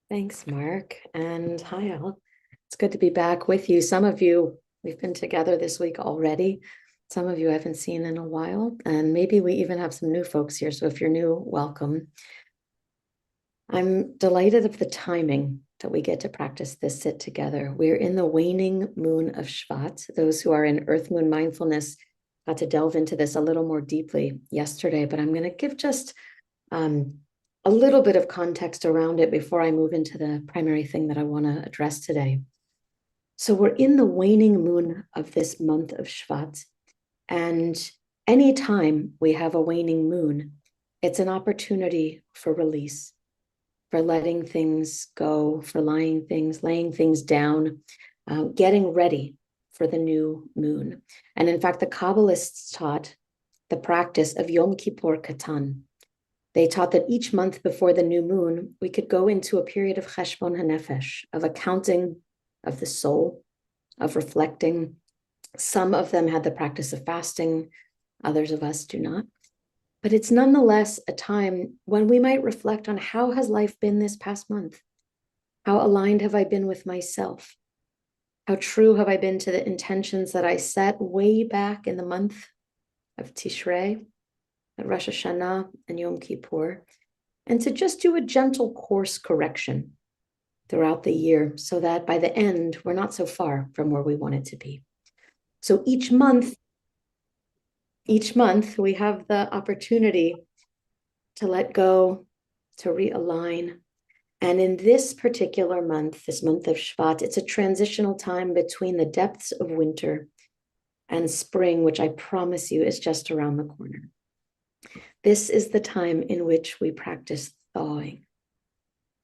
Thanks, Mark. And hi, all. It's good to be back with you. Some of you, we've been together this week already. Some of you I haven't seen in a while. And maybe we even have some new folks here. So if you're new, welcome. I'm delighted of the timing that we get to practice this sit together. We're in the waning moon of Shvat. Those who are in Earth Moon Mindfulness got to delve into this a little more deeply yesterday, but I'm going to give just um, a little bit of context around it before I move into the primary thing that I want to address today. So we're in the waning moon of this month of Shvat, and anytime we have a waning moon, it's an opportunity for release, for letting things go, for laying things down, getting ready for the new moon. And in fact, the Kabbalists taught the practice of Yom Kippur Katan. They taught that each month before the new moon, we could go into a period of cheshbon hanefesh, of accounting of the soul, of reflecting. Some of them had the practice of fasting, others of us do not. But it's nonetheless a time when we might reflect on how has life been this past month? How aligned have I been with myself? How true have I been to the intentions that I set way back in the month of Tishrei, at Rosh Hashanah and Yom Kippur, and to just do a gentle course correction throughout the year so that by the end, we're not so far from where we want it to be. So each month, we have the opportunity to let go, to realign. And in this particular month, this month of Shvat, it's a transitional time between the depths of winter and spring, which I promise you is just around the corner. This is the time in which we practice thawing.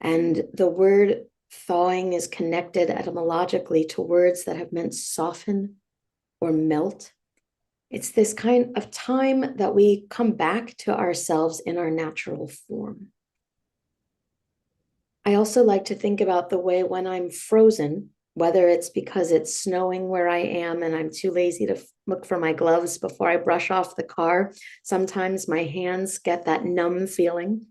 And the word thawing is connected etymologically to words that have meant soften or melt. It's this kind of time that we come back to ourselves in our natural form. I also like to think about the way when I'm frozen, whether it's because it's snowing where I am and I'm too lazy to look for my gloves before I brush off the car. Sometimes my hands get that numb feeling.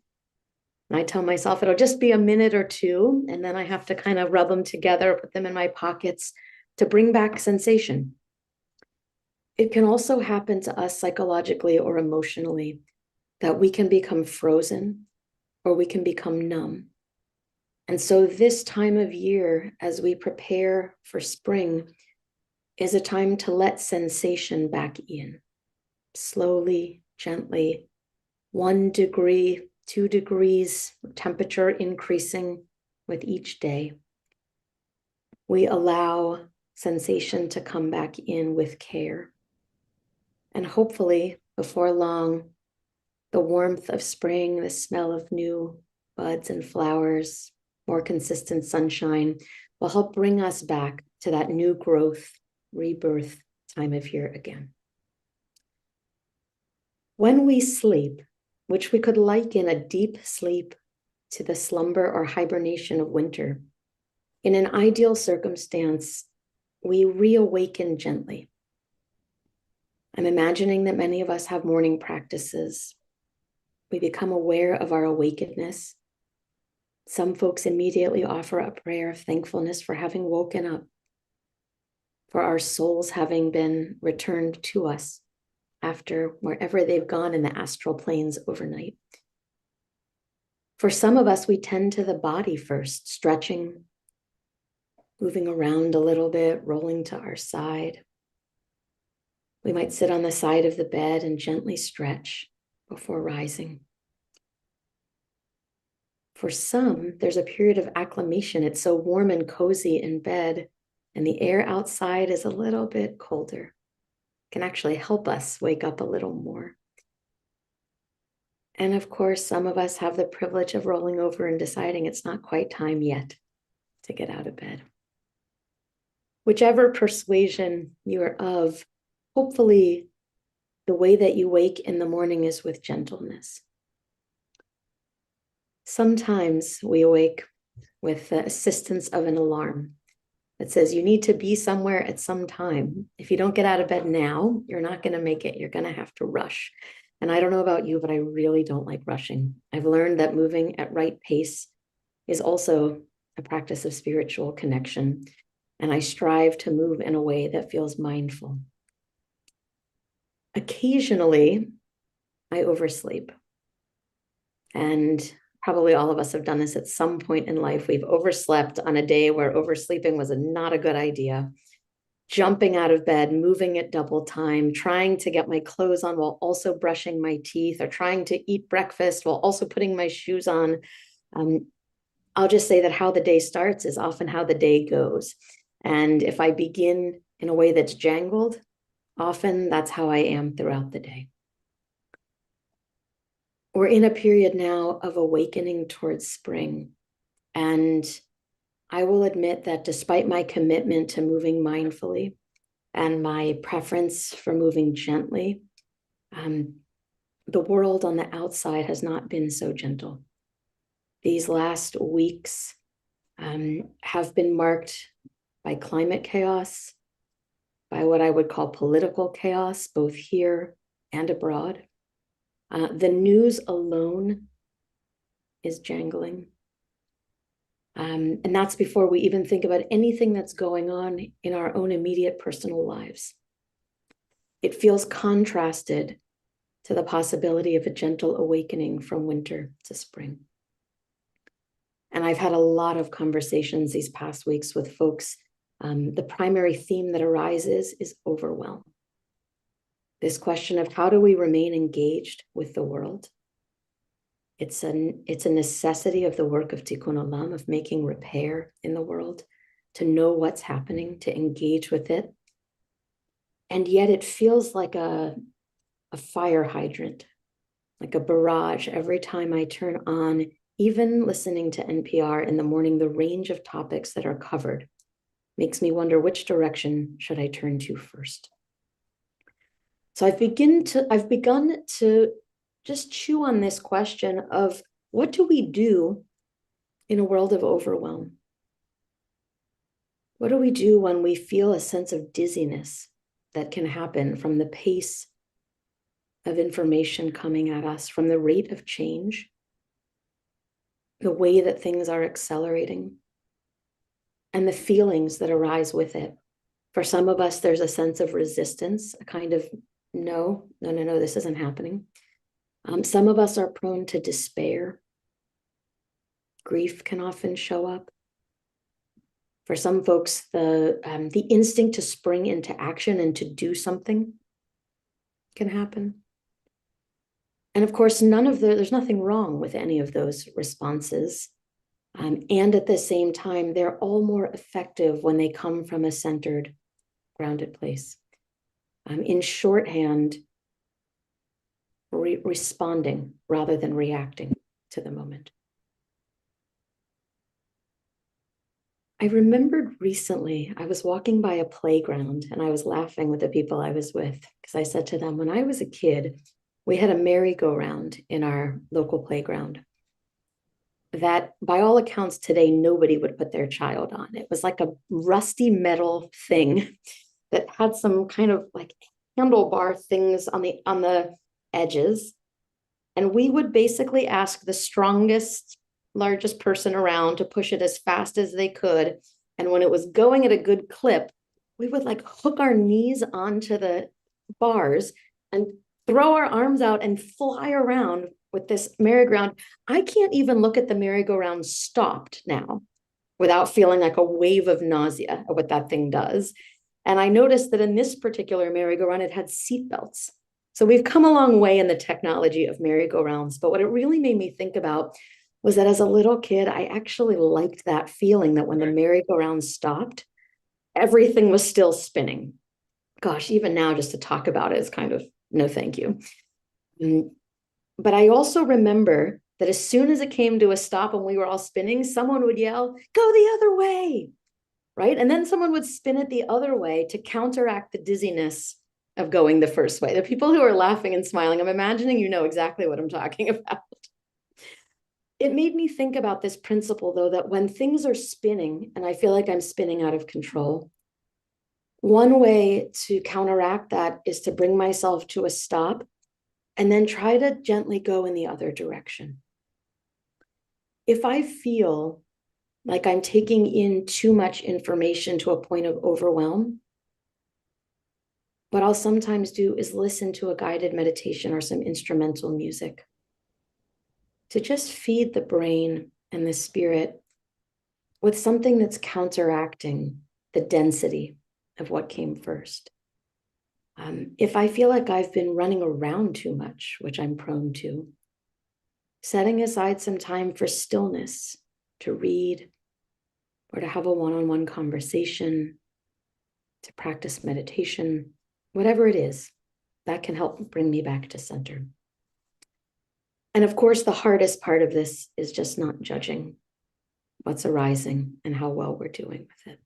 And I tell myself it'll just be a minute or two, and then I have to kind of rub them together, put them in my pockets to bring back sensation. It can also happen to us psychologically or emotionally that we can become frozen or we can become numb. And so this time of year, as we prepare for spring, is a time to let sensation back in. Slowly, gently, 1 degree, 2 degrees, temperature increasing with each day. We allow sensation to come back in with care. And hopefully, before long, the warmth of spring, the smell of new buds and flowers, more consistent sunshine will help bring us back to that new growth, rebirth time of year again. When we sleep, which we could liken a deep sleep to the slumber or hibernation of winter, in an ideal circumstance, we reawaken gently. I'm imagining that many of us have morning practices. We become aware of our awakeness. Some folks immediately offer a prayer of thankfulness for having woken up, for our souls having been returned to us after wherever they've gone in the astral planes overnight. For some of us, we tend to the body first, stretching, moving around a little bit, rolling to our side. We might sit on the side of the bed and gently stretch before rising. For some, there's a period of acclimation. It's so warm and cozy in bed, and the air outside is a little bit colder. It can actually help us wake up a little more. And of course, some of us have the privilege of rolling over and deciding it's not quite time yet to get out of bed. Whichever persuasion you are of, hopefully the way that you wake in the morning is with gentleness. Sometimes we awake with the assistance of an alarm that says you need to be somewhere at some time. If you don't get out of bed now, you're not going to make it. You're going to have to rush. And I don't know about you, but I really don't like rushing. I've learned that moving at right pace is also a practice of spiritual connection, and I strive to move in a way that feels mindful. Occasionally, I oversleep. And probably all of us have done this at some point in life. We've overslept on a day where oversleeping was not a good idea. Jumping out of bed, moving at double time, trying to get my clothes on while also brushing my teeth, or trying to eat breakfast while also putting my shoes on. I'll just say that how the day starts is often how the day goes. And if I begin in a way that's jangled, often that's how I am throughout the day. We're in a period now of awakening towards spring. And I will admit that despite my commitment to moving mindfully and my preference for moving gently, the world on the outside has not been so gentle. These last weeks have been marked by climate chaos, by what I would call political chaos, both here and abroad. The news alone is jangling. And that's before we even think about anything that's going on in our own immediate personal lives. It feels contrasted to the possibility of a gentle awakening from winter to spring. And I've had a lot of conversations these past weeks with folks. The primary theme that arises is overwhelm. This question of how do we remain engaged with the world? It's a necessity of the work of Tikkun Olam, of making repair in the world, to know what's happening, to engage with it. And yet it feels like a fire hydrant, like a barrage. Every time I turn on, even listening to NPR in the morning, the range of topics that are covered makes me wonder, which direction should I turn to first? So I've begun to just chew on this question of, what do we do in a world of overwhelm? What do we do when we feel a sense of dizziness that can happen from the pace of information coming at us, from the rate of change, the way that things are accelerating, and the feelings that arise with it? For some of us, there's a sense of resistance, a kind of, no, this isn't happening. Some of us are prone to despair. Grief can often show up. For some folks, the instinct to spring into action and to do something can happen. And of course, there's nothing wrong with any of those responses. And at the same time, they're all more effective when they come from a centered, grounded place. In shorthand, responding rather than reacting to the moment. I remembered recently, I was walking by a playground and I was laughing with the people I was with, because I said to them, when I was a kid, we had a merry-go-round in our local playground that, by all accounts today, nobody would put their child on. It was like a rusty metal thing that had some kind of like handlebar things on the edges. And we would basically ask the strongest, largest person around to push it as fast as they could. And when it was going at a good clip, we would like hook our knees onto the bars and throw our arms out and fly around with this merry-go-round. I can't even look at the merry-go-round stopped now without feeling like a wave of nausea at what that thing does. And I noticed that in this particular merry-go-round, it had seat belts. So we've come a long way in the technology of merry-go-rounds. But what it really made me think about was that as a little kid, I actually liked that feeling that when the merry-go-round stopped, everything was still spinning. Gosh, even now, just to talk about it is kind of, no, thank you. But I also remember that as soon as it came to a stop and we were all spinning, someone would yell, go the other way, right? And then someone would spin it the other way to counteract the dizziness of going the first way. The people who are laughing and smiling, I'm imagining you know exactly what I'm talking about. It made me think about this principle, though, that when things are spinning and I feel like I'm spinning out of control, one way to counteract that is to bring myself to a stop and then try to gently go in the other direction. if I feel like I'm taking in too much information to a point of overwhelm, what I'll sometimes do is listen to a guided meditation or some instrumental music to just feed the brain and the spirit with something that's counteracting the density of what came first. If I feel like I've been running around too much, which I'm prone to, setting aside some time for stillness, to read, or to have a one-on-one conversation, to practice meditation, whatever it is, that can help bring me back to center. And of course, the hardest part of this is just not judging what's arising and how well we're doing with it.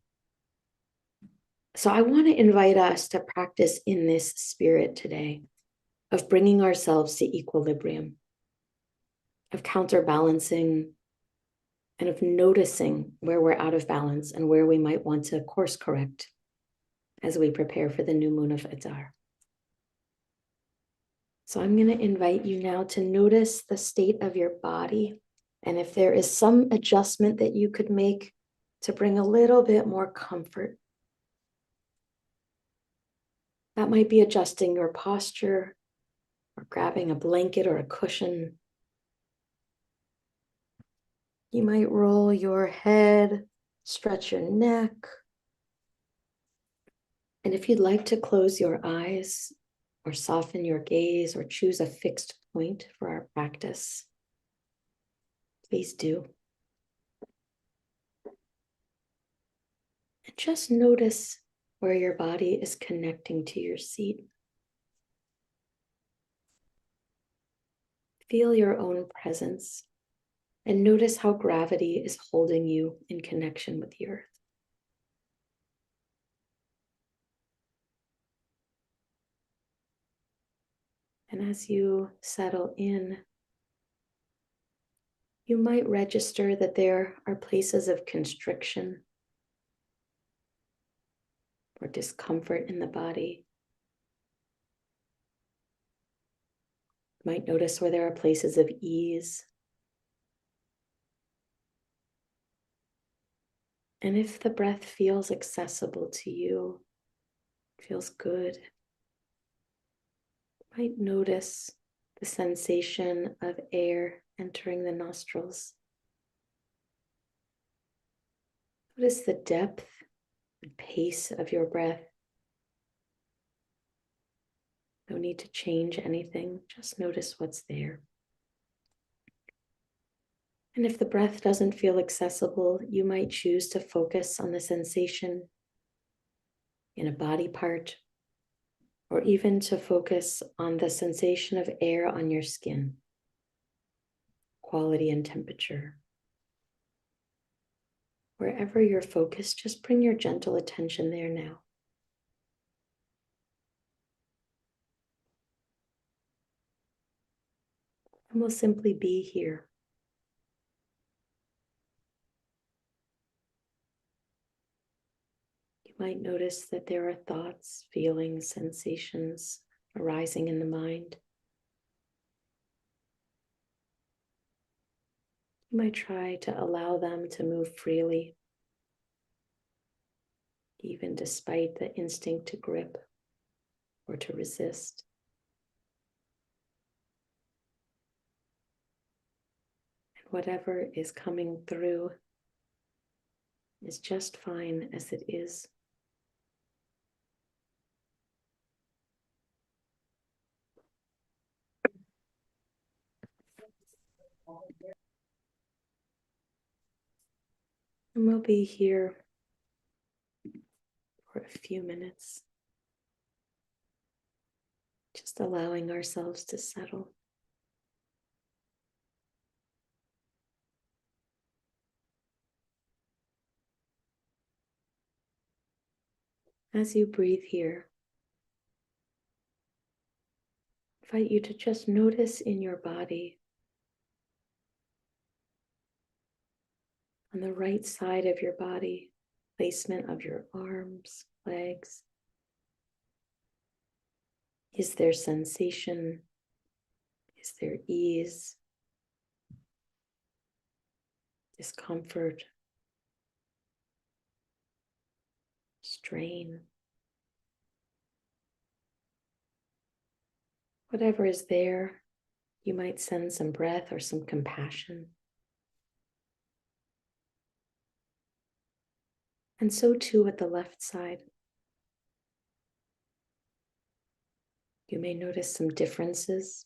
So I want to invite us to practice in this spirit today of bringing ourselves to equilibrium, of counterbalancing, and of noticing where we're out of balance and where we might want to course correct as we prepare for the new moon of Adar. So I'm going to invite you now to notice the state of your body. And if there is some adjustment that you could make to bring a little bit more comfort, that might be adjusting your posture or grabbing a blanket or a cushion. You might roll your head, stretch your neck. And if you'd like to close your eyes or soften your gaze or choose a fixed point for our practice, please do. And just notice where your body is connecting to your seat. Feel your own presence and notice how gravity is holding you in connection with the earth. And as you settle in, you might register that there are places of constriction or discomfort in the body. You might notice where there are places of ease. And if the breath feels accessible to you, feels good, you might notice the sensation of air entering the nostrils. Notice the depth and pace of your breath. No need to change anything, just notice what's there. And if the breath doesn't feel accessible, you might choose to focus on the sensation in a body part, or even to focus on the sensation of air on your skin, quality and temperature. Wherever you're focused, just bring your gentle attention there now. And we'll simply be here. You might notice that there are thoughts, feelings, sensations arising in the mind. You might try to allow them to move freely, even despite the instinct to grip or to resist. And whatever is coming through is just fine as it is. And we'll be here for a few minutes, just allowing ourselves to settle. As you breathe here, I invite you to just notice in your body, on the right side of your body, placement of your arms, legs. Is there sensation? Is there ease? discomfort, strain. Whatever is there, you might send some breath or some compassion. And so too at the left side. You may notice some differences.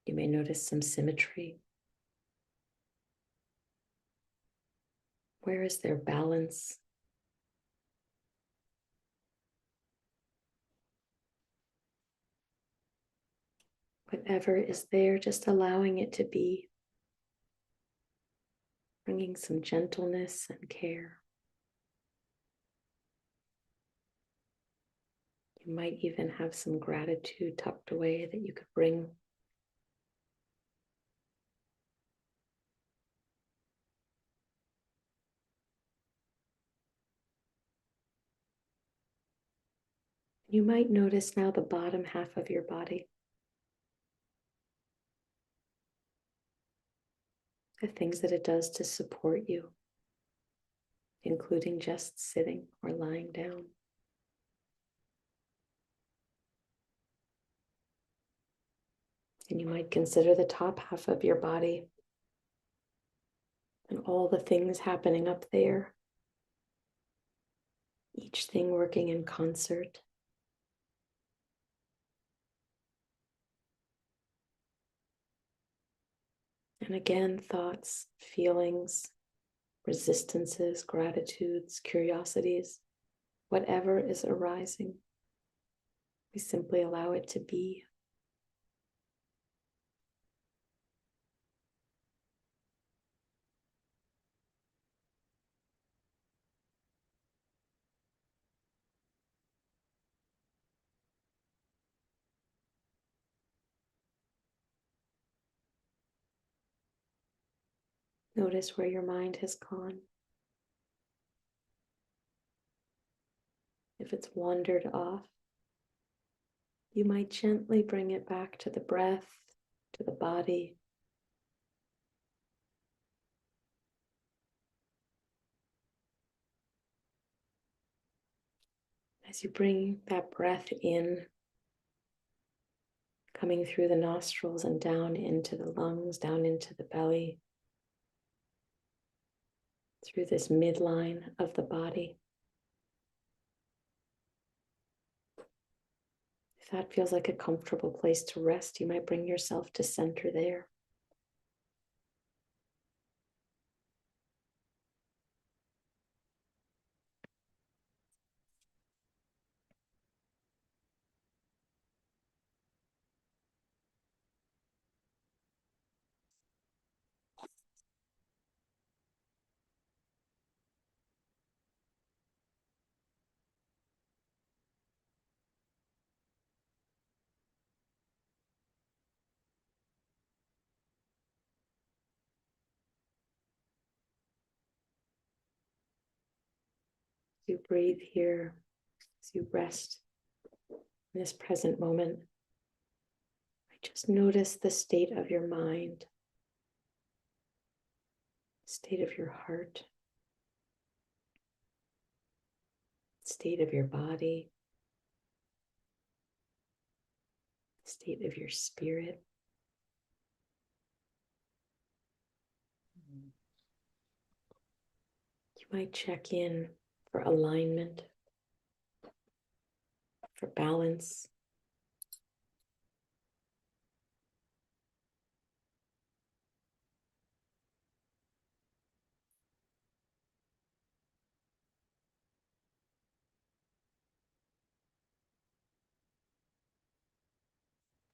You may notice some symmetry. Where is there balance? Whatever is there, just allowing it to be, bringing some gentleness and care. You might even have some gratitude tucked away that you could bring. You might notice now the bottom half of your body. The things that it does to support you, including just sitting or lying down. And you might consider the top half of your body and all the things happening up there, each thing working in concert. And again, thoughts, feelings, resistances, gratitudes, curiosities, whatever is arising, we simply allow it to be. Notice where your mind has gone. If it's wandered off, you might gently bring it back to the breath, to the body. As you bring that breath in, coming through the nostrils and down into the lungs, down into the belly, through this midline of the body. If that feels like a comfortable place to rest, you might bring yourself to center there. As you breathe here, as you rest in this present moment, just notice the state of your mind, state of your heart, state of your body, state of your spirit. You might check in for alignment, for balance.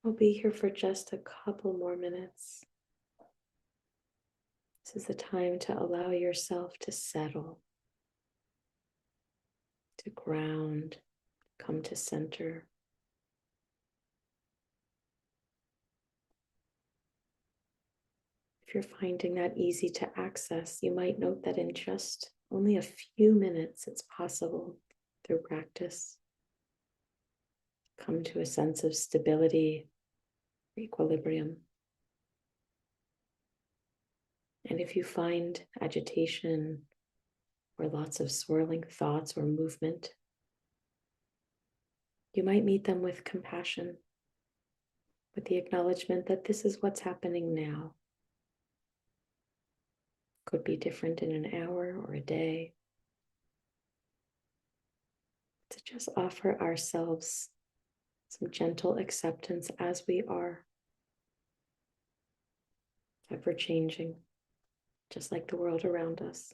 I'll be here for just a couple more minutes. This is the time to allow yourself to settle, to ground, come to center. If you're finding that easy to access, you might note that in just only a few minutes, it's possible through practice. Come to a sense of stability, equilibrium. And if you find agitation or lots of swirling thoughts or movement, you might meet them with compassion, with the acknowledgement that this is what's happening now. Could be different in an hour or a day. To just offer ourselves some gentle acceptance as we are, ever changing, just like the world around us.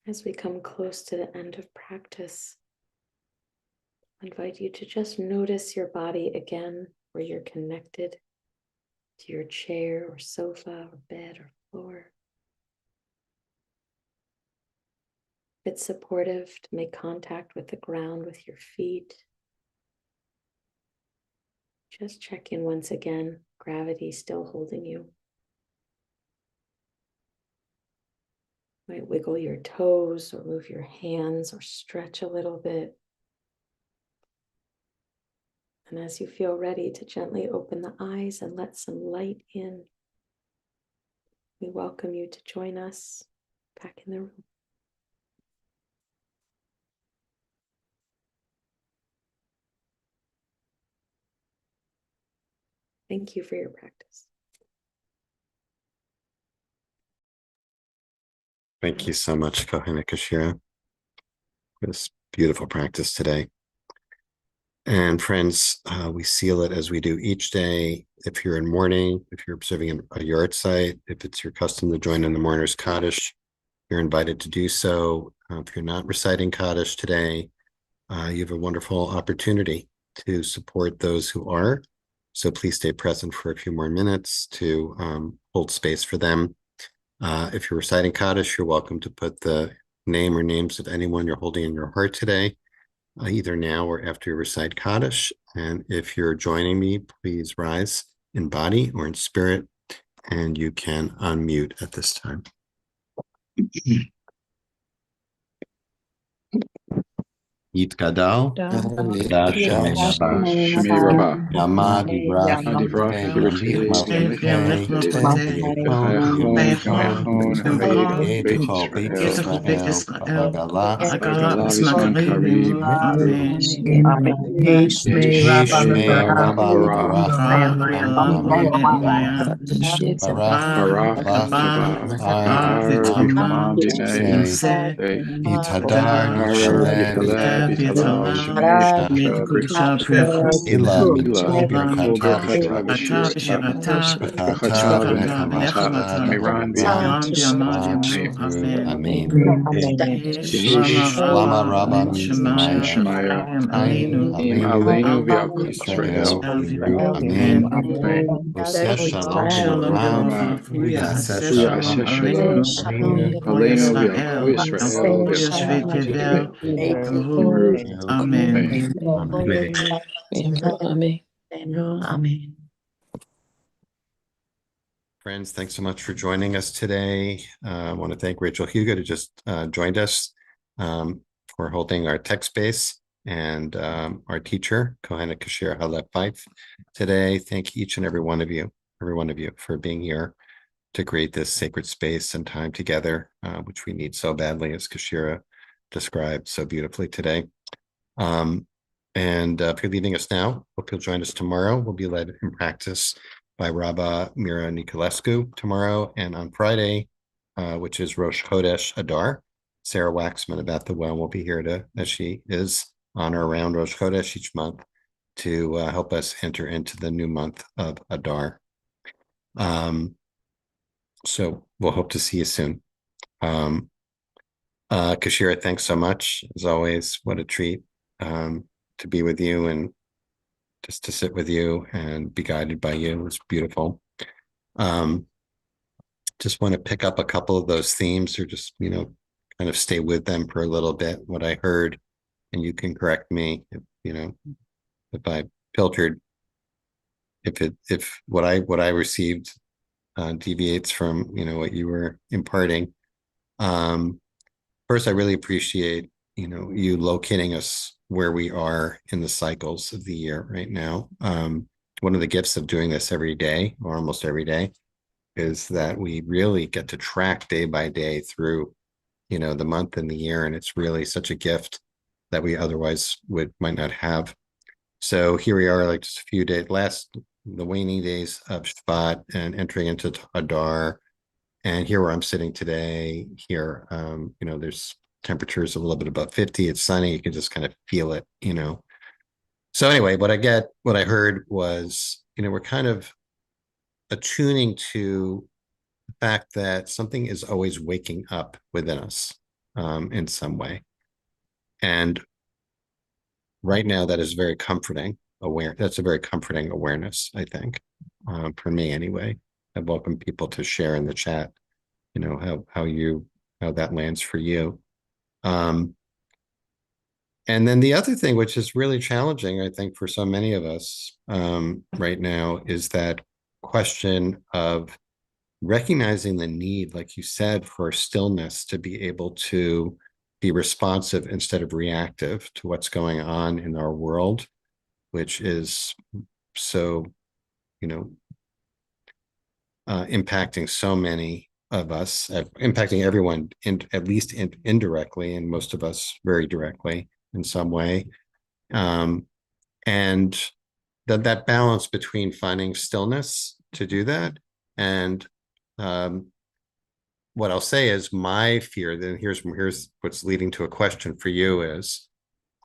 As we come close to the end of practice, I invite you to just notice your body again, where you're connected to your chair or sofa or bed or floor. If it's supportive, to make contact with the ground with your feet. Just check in once again, gravity still holding you. Might wiggle your toes or move your hands or stretch a little bit. And as you feel ready to gently open the eyes and let some light in, we welcome you to join us back in the room. Thank you for your practice. Thank you so much, Kohenet Keshira, for this beautiful practice today. And friends, we seal it as we do each day. If you're in mourning, if you're observing a yard site, if it's your custom to join in the mourner's Kaddish, you're invited to do so. If you're not reciting Kaddish today, you have a wonderful opportunity to support those who are. So please stay present for a few more minutes to hold space for them. If you're reciting Kaddish, you're welcome to put the name or names of anyone you're holding in your heart today, either now or after you recite Kaddish. And if you're joining me, please rise in body or in spirit, and you can unmute at this time. Yitkadal, Shmi Rabba, Yamad Yivrach, Adivrach, Yamlich Yivrite, Malchute, Yamlichute, V'chayachon, Chayachon, Ha'ed, Beit Yisrael, Bagala, V'zman Karev, Amen. Yishmei Rabba Barach, Barach, Tava, Ha'ar, V'chama, V'nei, Yitadar, Tahar, Yishalem, Yitaleh, Yitalal, Shemei, Shel, Ilah, Ila, Kol Kol Birkata Birchata B'Shirata, V'Shirata, B'chata B'chata V'Nechamata V'Nechamata, Miran B'Avraham, Amen. Amen. Yehi Shlama Rabba means the Maya. Shemaya, Chaim Aleinu Aleinu V'Yakov Yisrael Yisrael, V'Yibru. Amen. Amen. Oseh Shalom Shalom V'Avraham, Avraham, Uyaseh Uyaseh Shalom Shalom, Aleinu Aleinu V'Yakov Yisrael, V'Yisrael V'Yakov V'Yibru. Amen. Amen. Amen. Friends, thanks so much for joining us today. I want to thank Rachel Hugo who just joined us for holding our tech space, and our teacher, Kohenet Keshira haLev Fife today. Thank each and every one of you for being here to create this sacred space and time together, which we need so badly, as Keshira described so beautifully today. And if you're leaving us now, hope you'll join us tomorrow. We'll be led in practice by Rabba Mira Nicolescu tomorrow, and on Friday, which is Rosh Chodesh Adar, Sarah Waxman of At the Well will be here as she is on or around Rosh Chodesh each month, to help us enter into the new month of Adar. So we'll hope to see you soon. Keshira, thanks so much. As always, what a treat to be with you and just to sit with you and be guided by you. It was beautiful. Just want to pick up a couple of those themes, or just, kind of stay with them for a little bit. What I heard, and you can correct me if I filtered, if what I received deviates from what you were imparting. First, I really appreciate you locating us where we are in the cycles of the year right now. One of the gifts of doing this every day, or almost every day, is that we really get to track day by day through, the month and the year. And it's really such a gift that we otherwise might not have. So here we are, like just a few days, the waning days of Shvat and entering into Adar. And here where I'm sitting today, here, there's temperatures a little bit above 50. It's sunny. You can just kind of feel it. So anyway, what I heard was, we're kind of attuning to the fact that something is always waking up within us in some way. And right now, that is very comforting. That's a very comforting awareness, I think, for me anyway. I welcome people to share in the chat, how that lands for you. And then the other thing, which is really challenging, I think, for so many of us right now, is that question of recognizing the need, like you said, for stillness to be able to be responsive instead of reactive to what's going on in our world, which is so, impacting so many of us, impacting everyone, at least indirectly, and most of us very directly in some way. And that balance between finding stillness to do that. And what I'll say is my fear, then here's what's leading to a question for you is,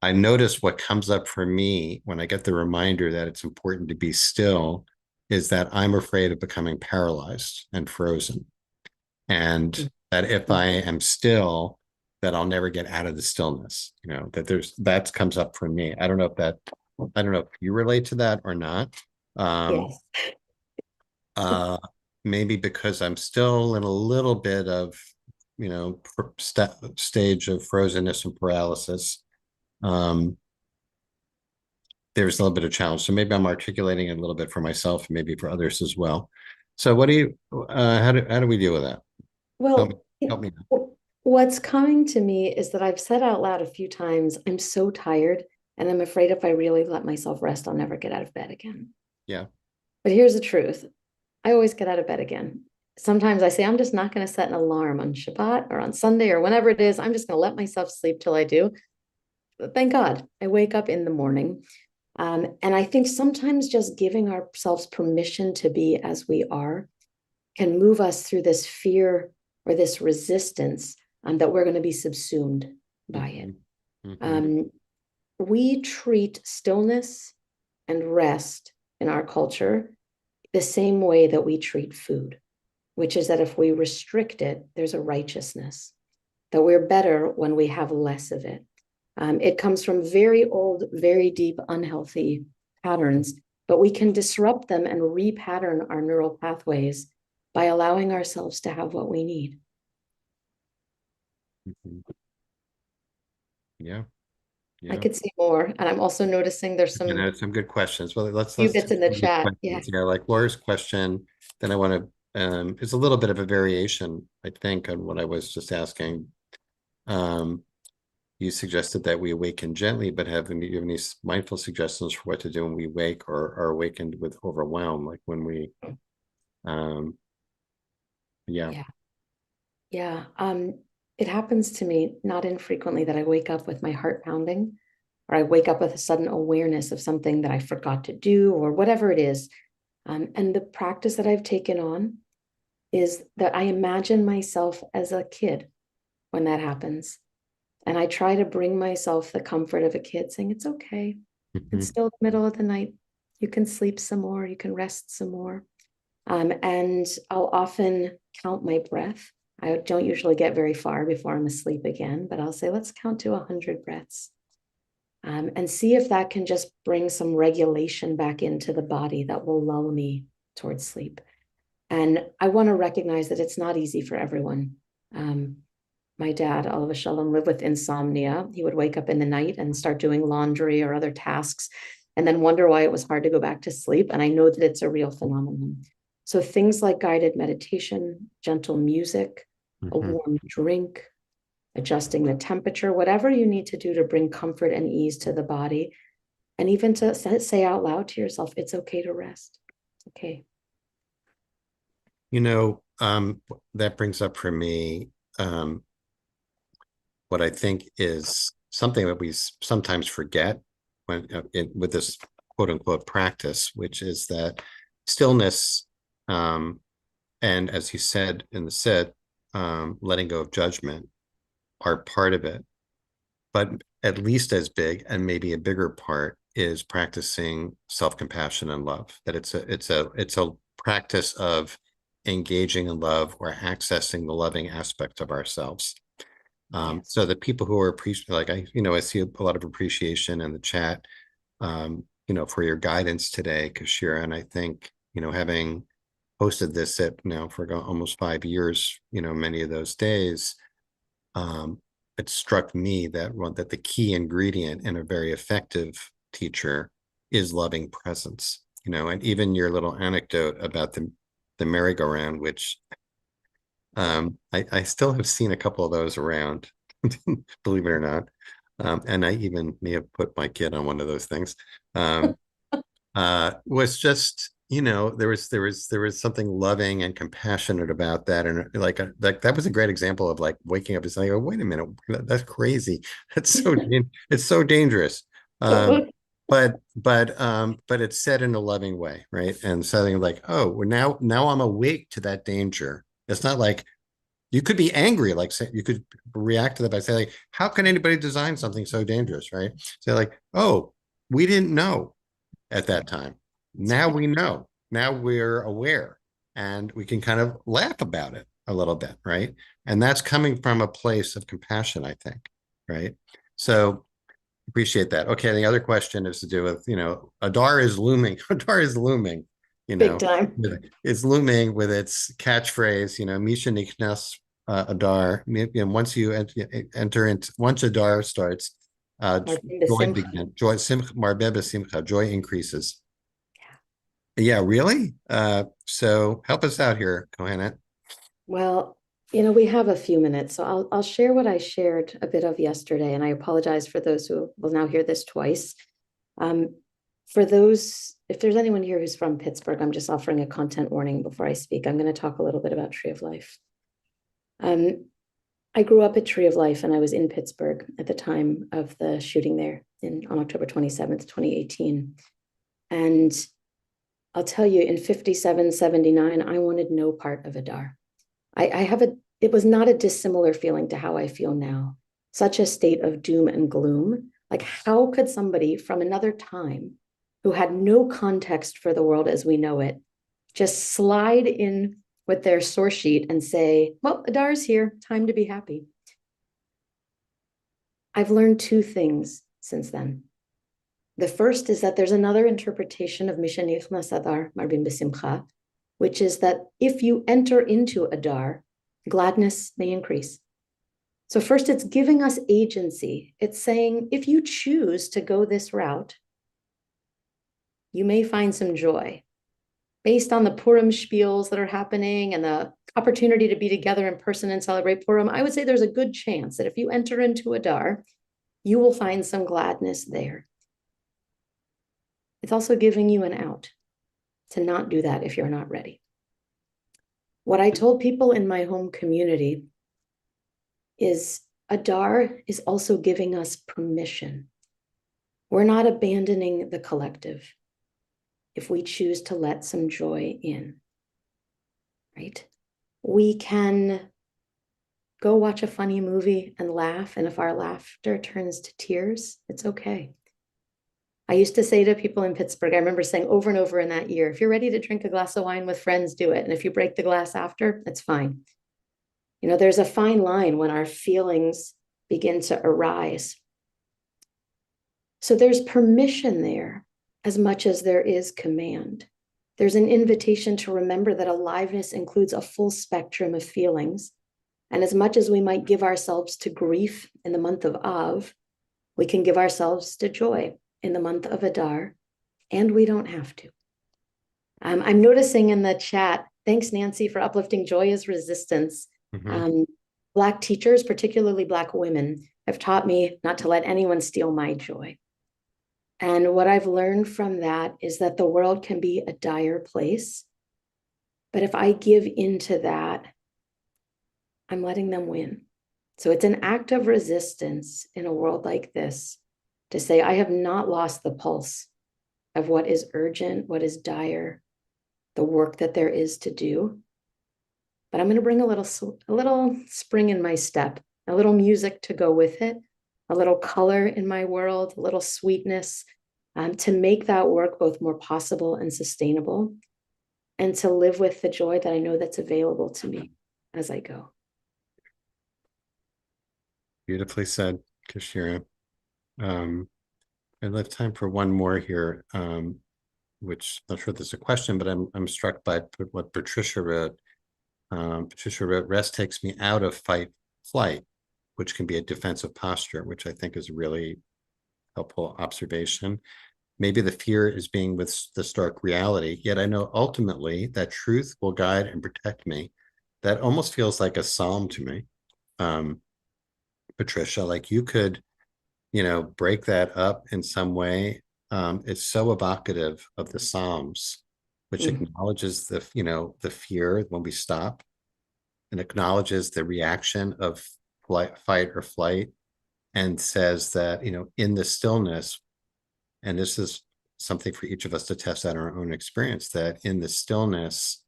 I notice what comes up for me when I get the reminder that it's important to be still is that I'm afraid of becoming paralyzed and frozen. And that if I am still, that I'll never get out of the stillness, that comes up for me. I don't know if you relate to that or not. Yes. Maybe because I'm still in a little bit of, stage of frozenness and paralysis. There's a little bit of challenge. So maybe I'm articulating it a little bit for myself, and maybe for others as well. So how do we deal with that? Well, Help me. What's coming to me is that I've said out loud a few times, I'm so tired, and I'm afraid if I really let myself rest, I'll never get out of bed again. Yeah. But here's the truth. I always get out of bed again. Sometimes I say, I'm just not going to set an alarm on Shabbat or on Sunday or whenever it is. I'm just going to let myself sleep till I do. But thank God I wake up in the morning. And I think sometimes just giving ourselves permission to be as we are can move us through this fear or this resistance that we're going to be subsumed by it. Mm-hmm. We treat stillness and rest in our culture the same way that we treat food, which is that if we restrict it, there's a righteousness, that we're better when we have less of it. It comes from very old, very deep, unhealthy patterns, but we can disrupt them and repattern our neural pathways by allowing ourselves to have what we need. Mm-hmm. Yeah. I could say more, and I'm also noticing there's some good questions. Well, let's few bits in the chat. Yeah, like Laura's question. Then I want to. It's a little bit of a variation, I think, on what I was just asking. You suggested that we awaken gently, but you have any mindful suggestions for what to do when we wake or are awakened with overwhelm, like when we, yeah. It happens to me not infrequently that I wake up with my heart pounding, or I wake up with a sudden awareness of something that I forgot to do, or whatever it is. And the practice that I've taken on is that I imagine myself as a kid when that happens. And I try to bring myself the comfort of a kid saying, it's okay. Mm-hmm. It's still the middle of the night. You can sleep some more. You can rest some more. And I'll often count my breath. I don't usually get very far before I'm asleep again, but I'll say, let's count to 100 breaths. And see if that can just bring some regulation back into the body that will lull me towards sleep. And I want to recognize that it's not easy for everyone. My dad, Alav Shalom, lived with insomnia. He would wake up in the night and start doing laundry or other tasks and then wonder why it was hard to go back to sleep. And I know that it's a real phenomenon. So things like guided meditation, gentle music, a warm drink, adjusting the temperature, whatever you need to do to bring comfort and ease to the body. And even to say out loud to yourself, it's okay to rest. It's okay. That brings up for me what I think is something that we sometimes forget with this quote unquote practice, which is that stillness, and as you said in the sit, letting go of judgment are part of it. But at least as big, and maybe a bigger part, is practicing self-compassion and love. That it's a practice of engaging in love or accessing the loving aspect of ourselves. So the people who are I see a lot of appreciation in the chat, for your guidance today, Keshira. And I think, having hosted this now for almost 5 years, many of those days, it struck me that the key ingredient in a very effective teacher is loving presence, and even your little anecdote about the merry-go-round, which I still have seen a couple of those around, believe it or not. And I even may have put my kid on one of those things. Was just, there was something loving and compassionate about that. And that was a great example of like waking up and saying, oh, wait a minute, that's crazy. It's so dangerous. But it's said in a loving way, right? And something like, oh, now I'm awake to that danger. It's not like you could be angry, like you could react to that by saying, like, how can anybody design something so dangerous, right? So like, oh, we didn't know at that time. Now we know. Now we're aware, and we can kind of laugh about it a little bit, right? And that's coming from a place of compassion, I think, right? So appreciate that. Okay, the other question is to do with, Adar is looming. Adar is looming, Big time. It's looming with its catchphrase, Misha Niknas Adar. Once Adar starts, joy begins. Joy, marbeh b'simcha, joy increases. Yeah, really? So help us out here, Kohenet. Well, we have a few minutes, so I'll share what I shared a bit of yesterday, and I apologize for those who will now hear this twice. For those, if there's anyone here who's from Pittsburgh, I'm just offering a content warning before I speak. I'm going to talk a little bit about Tree of Life. I grew up at Tree of Life, and I was in Pittsburgh at the time of the shooting there on October 27th, 2018. And I'll tell you, in 57, 79, I wanted no part of Adar. It was not a dissimilar feeling to how I feel now. Such a state of doom and gloom. Like, how could somebody from another time who had no context for the world as we know it just slide in with their source sheet and say, well, Adar's here, time to be happy. I've learned two things since then. The first is that there's another interpretation of Misha Nichnas Adar Marbeh b'simcha, which is that if you enter into Adar, gladness may increase. So first, it's giving us agency. It's saying, if you choose to go this route, you may find some joy. Based on the Purim spiels that are happening and the opportunity to be together in person and celebrate Purim, I would say there's a good chance that if you enter into Adar, you will find some gladness there. It's also giving you an out to not do that if you're not ready. What I told people in my home community is Adar is also giving us permission. We're not abandoning the collective if we choose to let some joy in, right? We can go watch a funny movie and laugh, and if our laughter turns to tears, it's okay. I used to say to people in Pittsburgh, I remember saying over and over in that year, if you're ready to drink a glass of wine with friends, do it. And if you break the glass after, it's fine. There's a fine line when our feelings begin to arise. So there's permission there as much as there is command. There's an invitation to remember that aliveness includes a full spectrum of feelings. And as much as we might give ourselves to grief in the month of Av, we can give ourselves to joy in the month of Adar, and we don't have to. I'm noticing in the chat, thanks, Nancy, for uplifting joy as resistance. Mm-hmm. Black teachers, particularly Black women, have taught me not to let anyone steal my joy. And what I've learned from that is that the world can be a dire place. But if I give into that, I'm letting them win. So it's an act of resistance in a world like this to say, I have not lost the pulse of what is urgent, what is dire, the work that there is to do. But I'm going to bring a little spring in my step, a little music to go with it, a little color in my world, a little sweetness, to make that work both more possible and sustainable, and to live with the joy that I know that's available to me as I go. Beautifully said, Keshira. I'd have time for one more here, which I'm not sure if there's a question, but I'm struck by what Patricia wrote. Patricia wrote, rest takes me out of fight flight, which can be a defensive posture, which I think is a really helpful observation. Maybe the fear is being with the stark reality, yet I know ultimately that truth will guide and protect me. That almost feels like a psalm to me. Patricia, like you could, break that up in some way. It's so evocative of the Psalms, which acknowledges the fear when we stop, and acknowledges the reaction of fight or flight, and says that, in the stillness, and this is something for each of us to test out in our own experience, that in the stillness,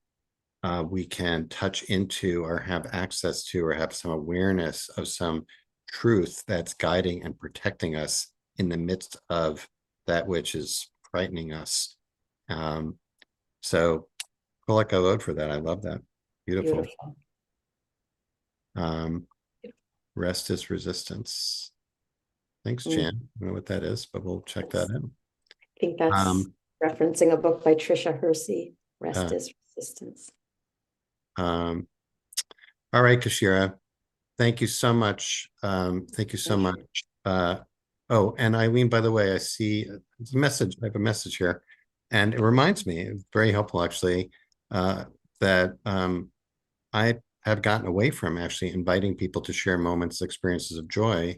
we can touch into or have access to or have some awareness of some truth that's guiding and protecting us in the midst of that which is frightening us. So feel like I vote for that. I love that. Beautiful. Rest is resistance. Thanks, Jan. I don't know what that is, but we'll check that in. I think that's referencing a book by Tricia Hersey, Rest is Resistance. All right, Keshira. Thank you so much. Thank you so much. Oh, and Eileen, by the way, I see a message. I have a message here, and it reminds me, it's very helpful actually, that I have gotten away from actually inviting people to share moments, experiences of joy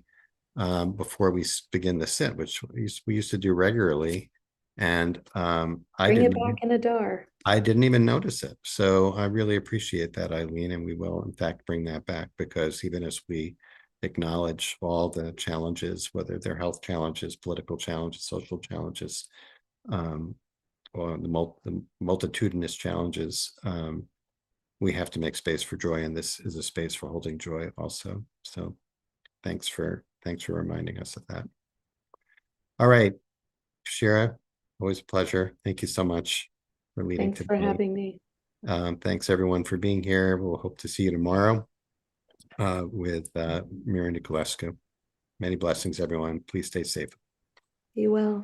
before we begin the sit, which we used to do regularly. And bring it back in Adar. I didn't even notice it. So I really appreciate that, Eileen, and we will in fact bring that back, because even as we acknowledge all the challenges, whether they're health challenges, political challenges, social challenges, or the multitudinous challenges, we have to make space for joy, and this is a space for holding joy also. So thanks for reminding us of that. All right, Keshira, always a pleasure. Thank you so much for leading. Thanks for having me. Thanks everyone for being here. We'll hope to see you tomorrow with Mira Niculescu. Many blessings, everyone. Please stay safe. Be well.